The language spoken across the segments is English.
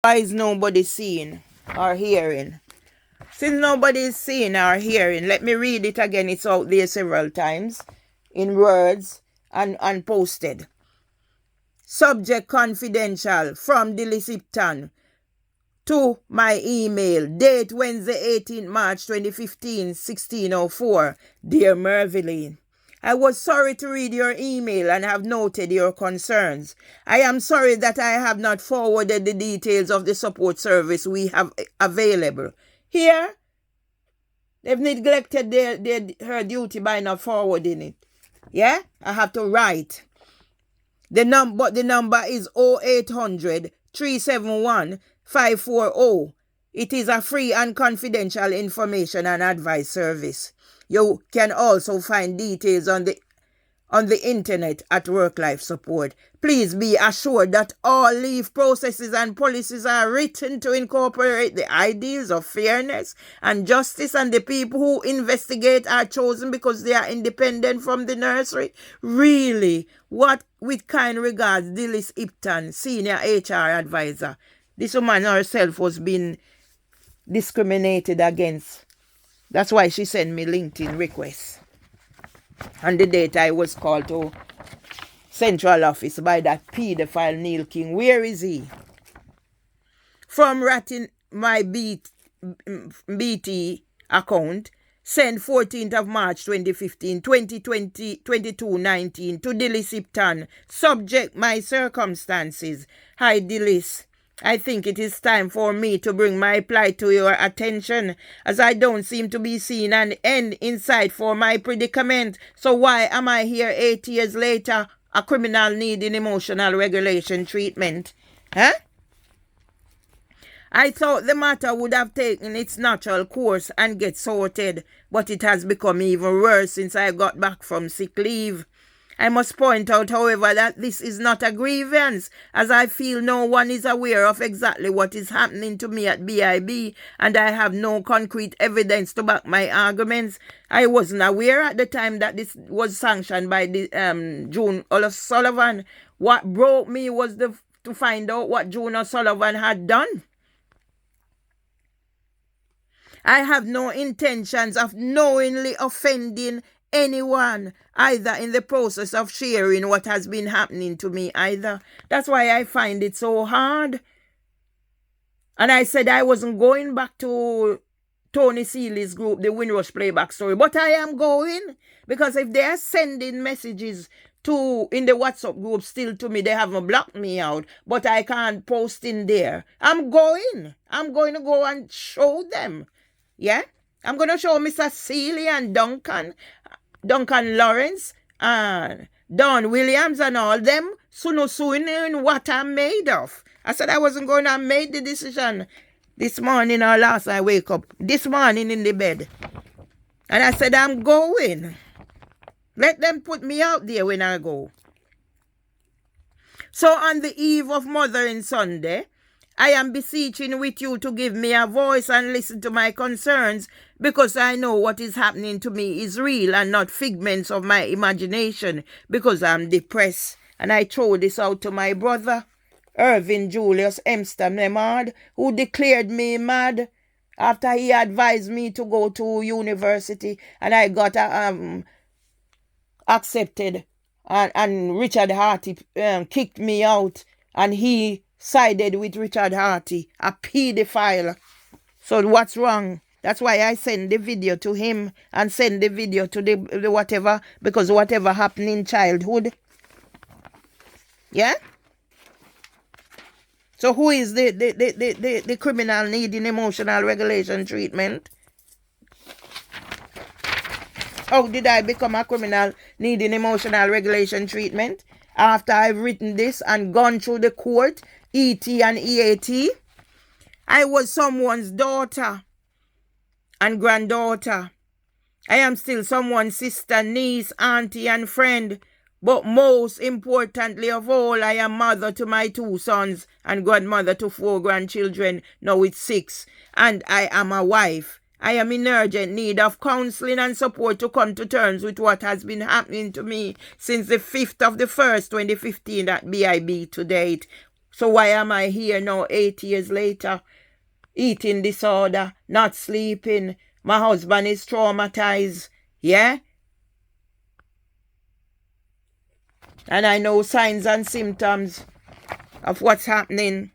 Why is nobody seeing or hearing? Since nobody is seeing or hearing, let me read it again. It's out there several times in words and posted. Subject confidential from Dilly Sipton to my email. Date Wednesday 18th March 2015, 16:04. Dear Merveline, I was sorry to read your email and have noted your concerns. I am sorry that I have not forwarded the details of the support service we have available. Here, they've neglected her duty by not forwarding it. Yeah? I have to write. The number is 0800 371 540. It is a free and confidential information and advice service. You can also find details on the internet at Work Life Support. Please be assured that all leave processes and policies are written to incorporate the ideals of fairness and justice, and the people who investigate are chosen because they are independent from the nursery. Really, what with kind regards, Dillis Ipton, Senior HR Advisor. This woman herself was being discriminated against. That's why she sent me LinkedIn requests. On the date I was called to central office by that pedophile Neil King. Where is he? From ratting my BT account, sent 14th of March 2015, 2020, 22:19 to Dillis Ipton. Subject my circumstances. Hi Dillis. I think it is time for me to bring my plight to your attention, as I don't seem to be seeing an end in sight for my predicament. So why am I here 8 years later, a criminal needing emotional regulation treatment? Huh? I thought the matter would have taken its natural course and get sorted, but it has become even worse since I got back from sick leave. I must point out, however, that this is not a grievance, as I feel no one is aware of exactly what is happening to me at BIB, and I have no concrete evidence to back my arguments. I wasn't aware at the time that this was sanctioned by the June O'Sullivan. What broke me was to find out what June O'Sullivan had done. I have no intentions of knowingly offending anyone, either in the process of sharing what has been happening to me either. That's why I find it so hard. And I said I wasn't going back to Tony Seeley's group, the Windrush Playback Story, but I am going, because if they are sending messages in the WhatsApp group still to me, they haven't blocked me out, but I can't post in there. I'm going to go and show them. Yeah? I'm going to show Mr. Seeley and Duncan Lawrence and Don Williams and all them suing what I'm made of. I said I wasn't going to make the decision this morning or last I wake up. This morning in the bed. And I said I'm going. Let them put me out there when I go. So on the eve of Mothering Sunday, I am beseeching with you to give me a voice and listen to my concerns, because I know what is happening to me is real and not figments of my imagination, because I'm depressed. And I throw this out to my brother, Irvin Julius Emster Nemard, who declared me mad after he advised me to go to university, and I got accepted, and Richard Harty kicked me out, and he sided with Richard Harty, a pedophile. So what's wrong? That's why I send the video to him and send the video to the whatever, because whatever happened in childhood. Yeah? So who is the criminal needing emotional regulation treatment? How did I become a criminal needing emotional regulation treatment? After I've written this and gone through the court, ET and EAT, I was someone's daughter and granddaughter. I am still someone's sister, niece, auntie, and friend. But most importantly of all, I am mother to my 2 sons and grandmother to 4 grandchildren. Now it's 6. And I am a wife. I am in urgent need of counseling and support to come to terms with what has been happening to me since the 5th of the 1st, 2015 at BIB to date. So why am I here now 8 years later? Eating disorder, not sleeping. My husband is traumatized. Yeah? And I know signs and symptoms of what's happening.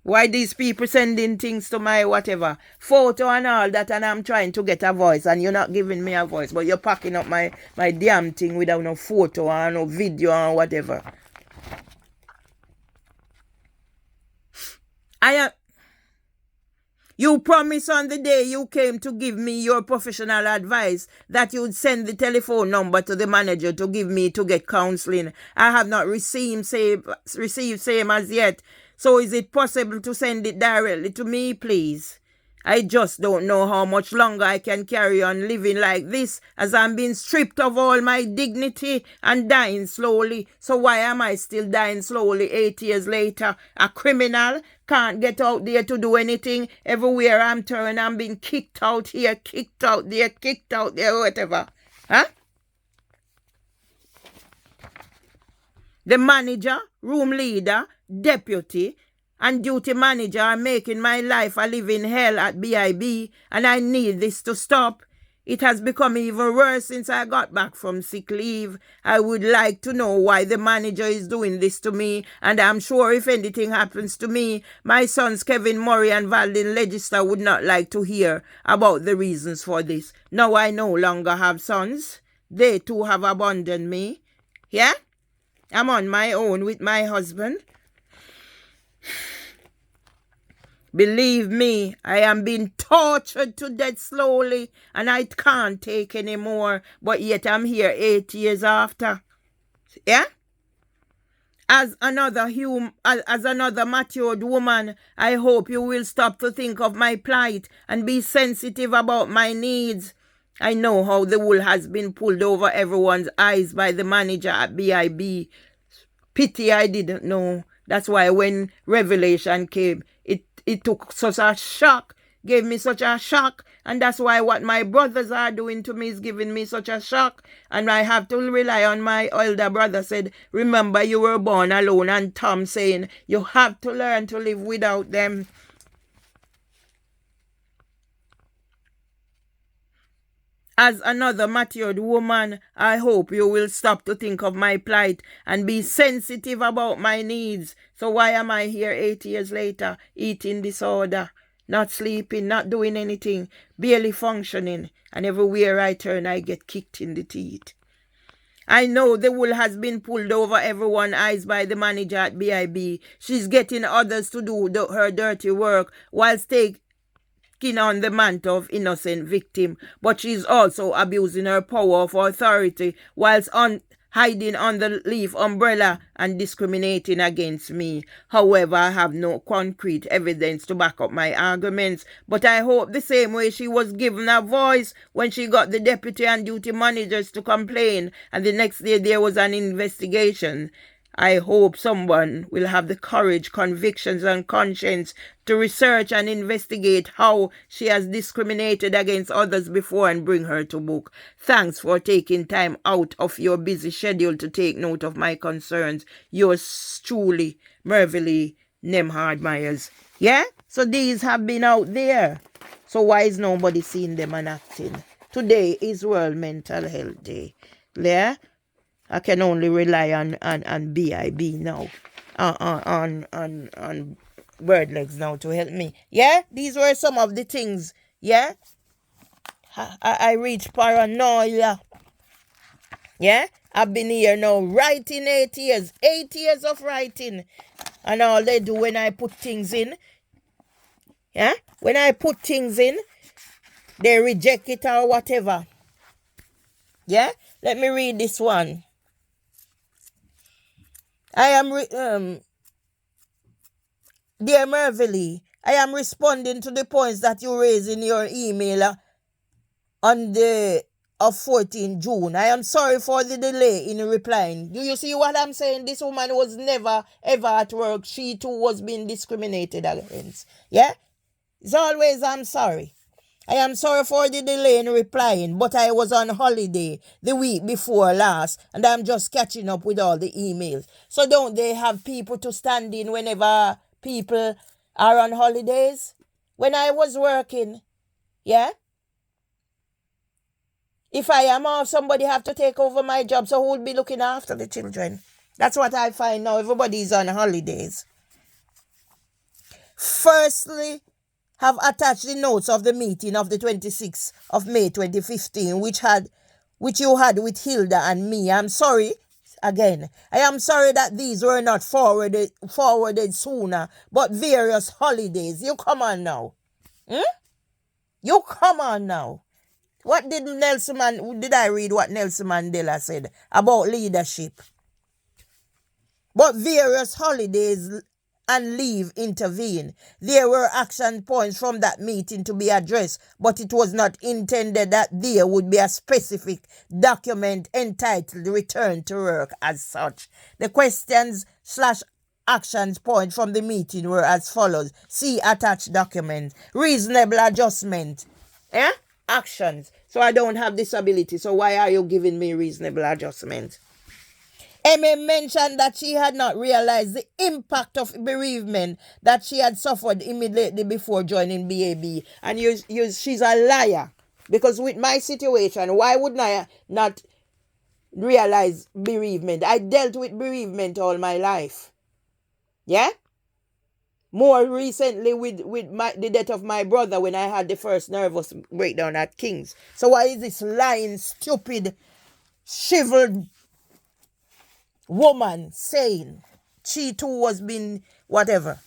Why these people sending things to my whatever, photo and all that, and I'm trying to get a voice, and you're not giving me a voice, but you're packing up my damn thing without no photo or no video or whatever. You promised on the day you came to give me your professional advice that you'd send the telephone number to the manager to give me to get counseling. I have not received same as yet. So is it possible to send it directly to me, please? I just don't know how much longer I can carry on living like this, as I'm being stripped of all my dignity and dying slowly. So why am I still dying slowly 8 years later? A criminal? Can't get out there to do anything. Everywhere I'm turned, I'm being kicked out here, kicked out there, whatever. Huh? The manager, room leader, deputy, and duty manager are making my life a living hell at BIB, and I need this to stop. It has become even worse since I got back from sick leave. I would like to know why the manager is doing this to me, and I'm sure if anything happens to me, my sons Kevin Murray and Valdin Legister would not like to hear about the reasons for this. Now I no longer have sons. They too have abandoned me. Yeah? I'm on my own with my husband. Believe me, I am being tortured to death slowly, and I can't take any more. But yet I'm here 8 years after. Yeah? As another matured woman, I hope you will stop to think of my plight and be sensitive about my needs. I know how the wool has been pulled over everyone's eyes by the manager at BIB. Pity I didn't know. That's why when revelation came, it took such a shock, gave me such a shock, and that's why what my brothers are doing to me is giving me such a shock, and I have to rely on my elder brother said, remember you were born alone, and Tom saying, you have to learn to live without them. As another matured woman, I hope you will stop to think of my plight and be sensitive about my needs. So why am I here 8 years later, eating disorder, not sleeping, not doing anything, barely functioning, and everywhere I turn I get kicked in the teeth? I know the wool has been pulled over everyone's eyes by the manager at BIB. She's getting others to do her dirty work whilst taking on the mantle of innocent victim, but she's also abusing her power of authority whilst hiding under the leaf umbrella and discriminating against me. However, I have no concrete evidence to back up my arguments, but I hope the same way she was given a voice when she got the deputy and duty managers to complain, and the next day there was an investigation. I hope someone will have the courage, convictions, and conscience to research and investigate how she has discriminated against others before and bring her to book. Thanks for taking time out of your busy schedule to take note of my concerns. Yours truly, Mervily Nemhard Myers. Yeah? So these have been out there. So why is nobody seeing them and acting? Today is World Mental Health Day. Yeah? I can only rely on BIB now, on Bird Legs now to help me. Yeah, these were some of the things. Yeah, I reached paranoia. Yeah, I've been here now writing 8 years, 8 years of writing, and all they do when I put things in. Yeah, when I put things in, they reject it or whatever. Yeah, let me read this one. I am, dear Mervily, I am responding to the points that you raised in your email on the of 14 June. I am sorry for the delay in replying. Do you see what I'm saying? This woman was never, ever at work. She too was being discriminated against. Yeah? It's always, I'm sorry. I am sorry for the delay in replying, but I was on holiday the week before last, and I'm just catching up with all the emails. So don't they have people to stand in whenever people are on holidays? When I was working, yeah? If I am off, somebody have to take over my job, so who will be looking after the children? That's what I find now. Everybody's on holidays. Firstly, have attached the notes of the meeting of the 26th of May 2015, which you had with Hilda and me. I'm sorry. Again, I am sorry that these were not forwarded sooner, but various holidays. You come on now. You come on now. What did I read what Nelson Mandela said about leadership? But various holidays and leave intervene. There were action points from that meeting to be addressed, but it was not intended that there would be a specific document entitled Return to Work as such. The questions/actions point from the meeting were as follows. See attached document. Reasonable adjustment. Actions. So I don't have disability, so why are you giving me reasonable adjustment? Emma mentioned that she had not realized the impact of bereavement that she had suffered immediately before joining BAB. And she's a liar. Because with my situation, why wouldn't I not realize bereavement? I dealt with bereavement all my life. Yeah? More recently with the death of my brother when I had the first nervous breakdown at King's. So why is this lying, stupid, shriveled woman saying she too was being whatever?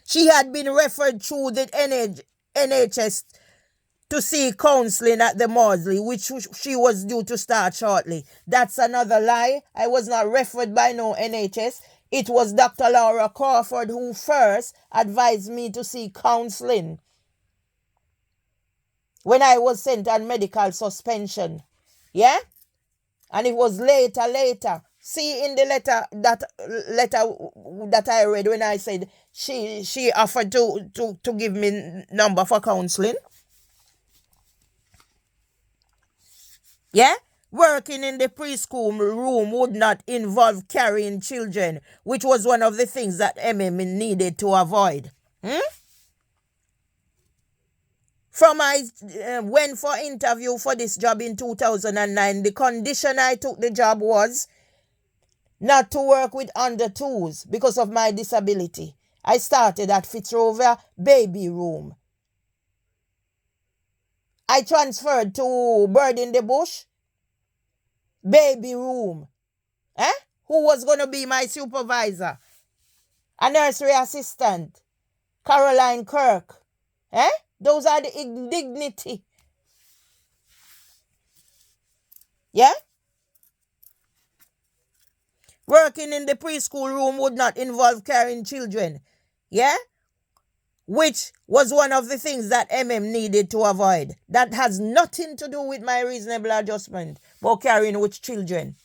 She had been referred through the NHS to seek counseling at the Maudsley, which she was due to start shortly. That's another lie. I was not referred by no NHS. It was Dr. Laura Crawford who first advised me to seek counseling when I was sent on medical suspension. Yeah? And it was later. See in the letter that I read when I said she offered to give me number for counseling. Yeah? Working in the preschool room would not involve carrying children, which was one of the things that MM needed to avoid. From I went for interview for this job in 2009, the condition I took the job was not to work with under twos because of my disability. I started at Fitzrover baby room. I transferred to Bird in the Bush baby room. Who was going to be my supervisor? A nursery assistant. Caroline Kirk. Those are the indignity. Yeah? Working in the preschool room would not involve carrying children. Yeah? Which was one of the things that needed to avoid. That has nothing to do with my reasonable adjustment about carrying with children.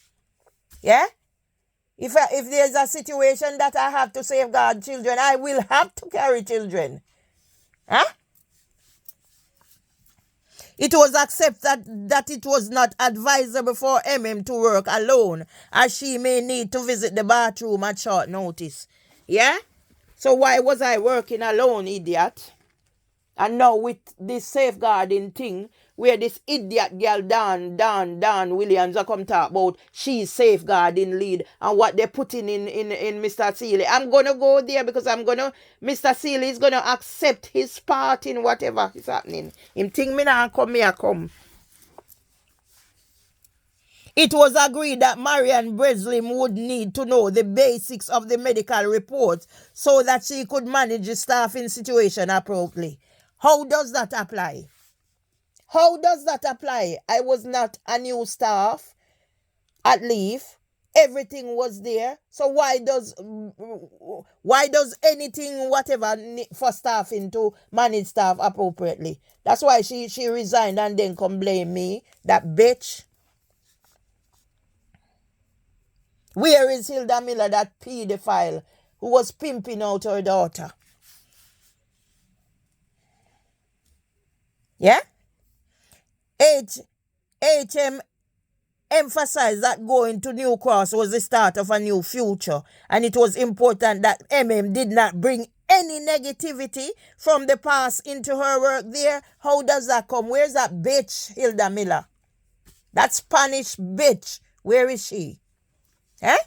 Yeah? If there's a situation that I have to safeguard children, I will have to carry children. It was accepted that it was not advisable for to work alone, as she may need to visit the bathroom at short notice. Yeah? So why was I working alone, idiot? And now with this safeguarding thing, where this idiot girl Dan Williams are come talk about she's safeguarding lead and what they're putting in Mr. Seeley. I'm going to go there because Mr. Seeley is going to accept his part in whatever is happening. Him think me now come. It was agreed that Marian Breslin would need to know the basics of the medical report so that she could manage the staffing situation appropriately. How does that apply? I was not a new staff at leave. Everything was there. So why does anything whatever for staffing to manage staff appropriately? That's why she resigned and then come blame me. That bitch. Where is Hilda Miller, that pedophile who was pimping out her daughter? Yeah? HM emphasized that going to New Cross was the start of a new future, and it was important that did not bring any negativity from the past into her work there. How does that come? Where's that bitch, Hilda Miller? That Spanish bitch. Where is she? Eh?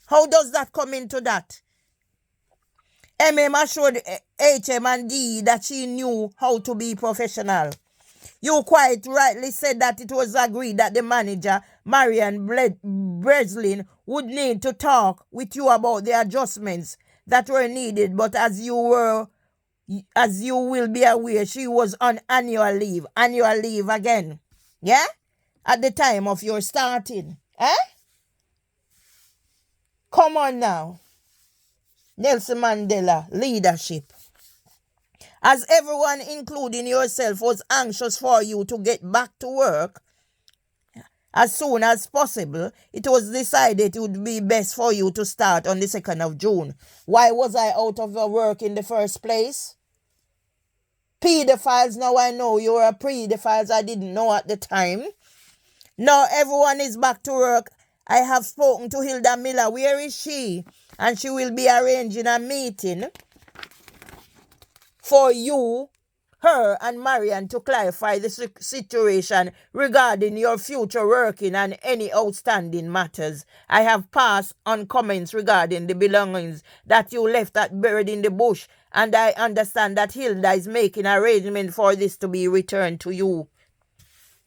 How does that come into that? assured HM and D that she knew how to be professional. You quite rightly said that it was agreed that the manager, Marian Breslin, would need to talk with you about the adjustments that were needed, but as you will be aware, she was on annual leave again. Yeah? At the time of your starting. Eh? Come on now. Nelson Mandela, leadership. As everyone, including yourself, was anxious for you to get back to work as soon as possible, it was decided it would be best for you to start on the 2nd of June. Why was I out of work in the first place? Pedophiles, now I know you're a pedophiles. I didn't know at the time. Now everyone is back to work. I have spoken to Hilda Miller. Where is she? And she will be arranging a meeting for you, her, and Marian to clarify the situation regarding your future working and any outstanding matters. I have passed on comments regarding the belongings that you left buried in the bush, and I understand that Hilda is making arrangements for this to be returned to you.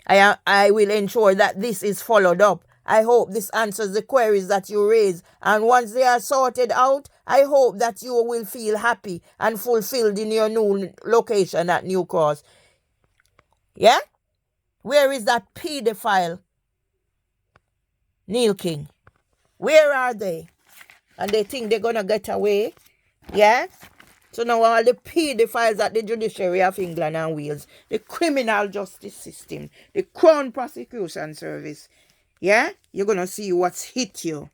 I will ensure that this is followed up. I hope this answers the queries that you raise, and once they are sorted out, I hope that you will feel happy and fulfilled in your new location at New Cross. Yeah? Where is that pedophile, Neil King? Where are they? And they think they're going to get away? Yeah? So now all the pedophiles at the judiciary of England and Wales, the criminal justice system, the Crown Prosecution Service, yeah? You're going to see what's hit you.